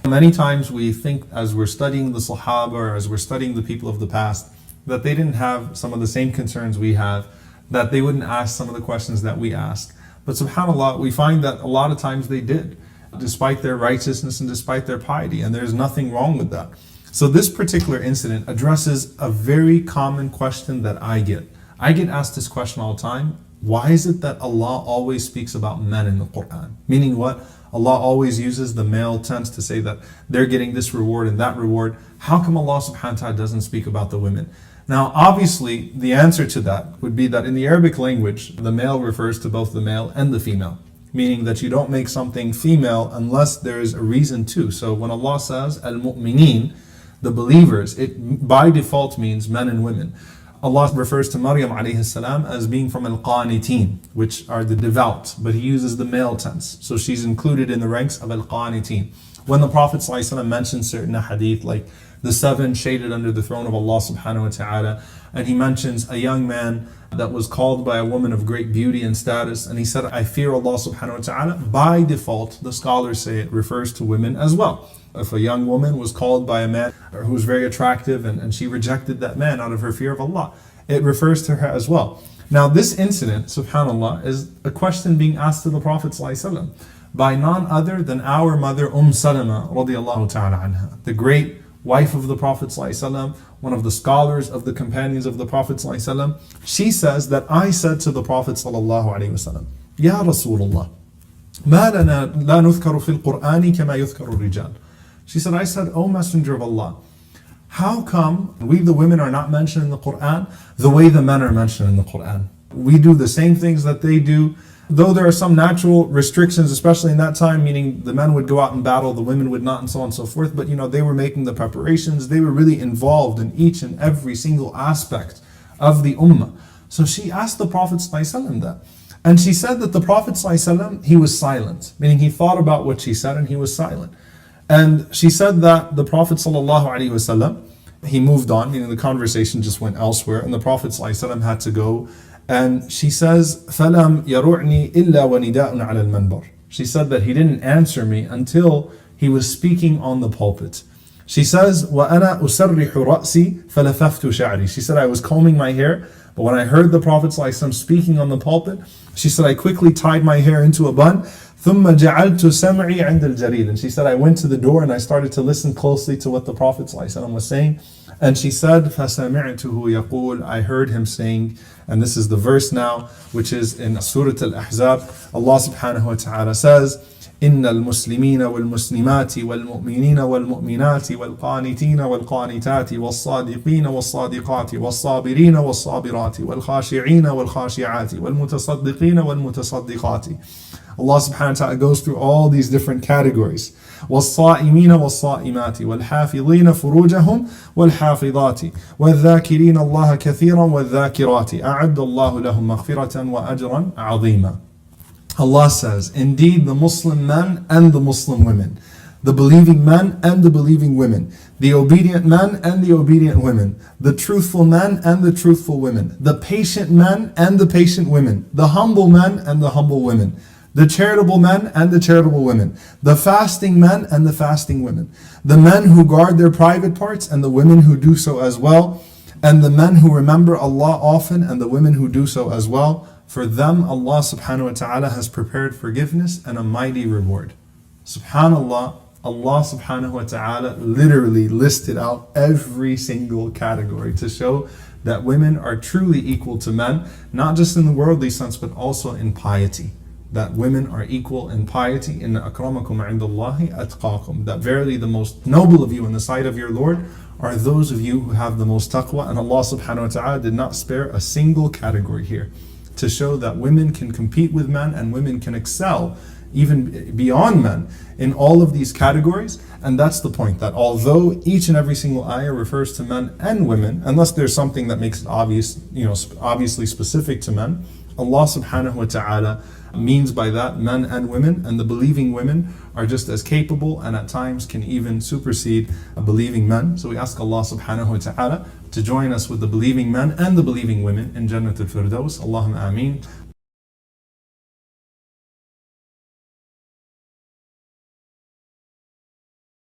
Many times we think as we're studying the Sahaba or as we're studying the people of the past that they didn't have some of the same concerns we have, that they wouldn't ask some of the questions that we ask. But subhanAllah, we find that a lot of times they did, despite their righteousness and despite their piety, and there's nothing wrong with that. So this particular incident addresses a very common question that I get. I get asked this question all the time. Why is it that Allah always speaks about men in the Quran? Meaning what? Allah always uses the male tense to say that they're getting this reward and that reward. How come Allah subhanahu wa ta'ala doesn't speak about the women? Now obviously the answer to that would be that in the Arabic language, the male refers to both the male and the female. Meaning that you don't make something female unless there is a reason to. So when Allah says al-mu'mineen, the believers, it by default means men and women. Allah refers to Maryam alayhi salam as being from al-qaniteen, which are the devout, but He uses the male tense. So she's included in the ranks of al-qaniteen. When the Prophet ﷺ mentions certain hadith like the 7 shaded under the throne of Allah subhanahu wa ta'ala, and he mentions a young man that was called by a woman of great beauty and status, and he said, I fear Allah subhanahu wa ta'ala, by default, the scholars say it refers to women as well. If a young woman was called by a man who was very attractive and she rejected that man out of her fear of Allah, it refers to her as well. Now this incident, subhanAllah, is a question being asked to the Prophet ﷺ by none other than our mother Salamah radiallahu ta'ala anha, the great wife of the Prophet ﷺ, one of the scholars of the companions of the Prophet ﷺ. She says that I said to the Prophet ﷺ, Ya Rasulullah, ما لنا لا نذكر في القرآن كما يذكر الرجال. She said, I said, O Messenger of Allah, how come we the women are not mentioned in the Quran the way the men are mentioned in the Quran? We do the same things that they do, though there are some natural restrictions, especially in that time, meaning the men would go out and battle, the women would not, and so on and so forth. But they were making the preparations, they were really involved in each and every single aspect of the ummah. So she asked the Prophet ﷺ that. And she said that the Prophet ﷺ, he was silent, meaning he thought about what she said and he was silent. And she said that the Prophet ﷺ, he moved on, meaning the conversation just went elsewhere, and the Prophet ﷺ had to go. And she says, فَلَمْ يَرُعْنِي إِلَّا وَنِدَاءٌ عَلَى الْمَنْبَرِ. She said that he didn't answer me until he was speaking on the pulpit. She says, وَأَنَا أُسَرِّحُ رَأْسِي فَلَفَفْتُ شَعْرِي. She said, I was combing my hair, but when I heard the Prophet ﷺ speaking on the pulpit, she said, I quickly tied my hair into a bun. ثُمَّ جَعَلْتُ سَمْعِي عِنْدَ الْجَرِيدِ. And she said, I went to the door and I started to listen closely to what the Prophet ﷺ was saying. And she said, فَسَمِعْتُهُ يَقُولُ. I heard him saying, and this is the verse now, which is in Surah Al-Ahzab. Allah subhanahu wa ta'ala says, إن المسلمين والمسلمات والمؤمنين والمؤمنات والقانتين والقانتات والصادقين والصادقات والصابرين والصابرات والخاشعين والخاشعات والمتصدقين والمتصدقات. Allah subhanahu wa ta'ala goes through all these different categories. والصائمين والصائمات والحافظين فروجهم والحافظات والذاكرين الله كثيرا والذاكرات أعد الله لهم مغفرة وأجرا عظيما. Allah says, indeed the Muslim men and the Muslim women, the believing men and the believing women, the obedient men and the obedient women, the truthful men and the truthful women, the patient men and the patient women, the humble men and the humble women, the charitable men and the charitable women, the fasting men and the fasting women, the men who guard their private parts and the women who do so as well, and the men who remember Allah often and the women who do so as well. For them, Allah subhanahu wa ta'ala has prepared forgiveness and a mighty reward. Subhanallah, Allah subhanahu wa ta'ala literally listed out every single category to show that women are truly equal to men, not just in the worldly sense, but also in piety. That women are equal in piety. Inna akramakum indallahi atqakum. That verily the most noble of you in the sight of your Lord are those of you who have the most taqwa. And Allah subhanahu wa ta'ala did not spare a single category here, to show that women can compete with men and women can excel even beyond men in all of these categories. And that's the point, that although each and every single ayah refers to men and women, unless there's something that makes it obvious, obviously specific to men, Allah subhanahu wa ta'ala means by that men and women, and the believing women are just as capable and at times can even supersede believing men. So we ask Allah subhanahu wa ta'ala to join us with the believing men and the believing women in Jannatul Firdaus. Allahumma ameen.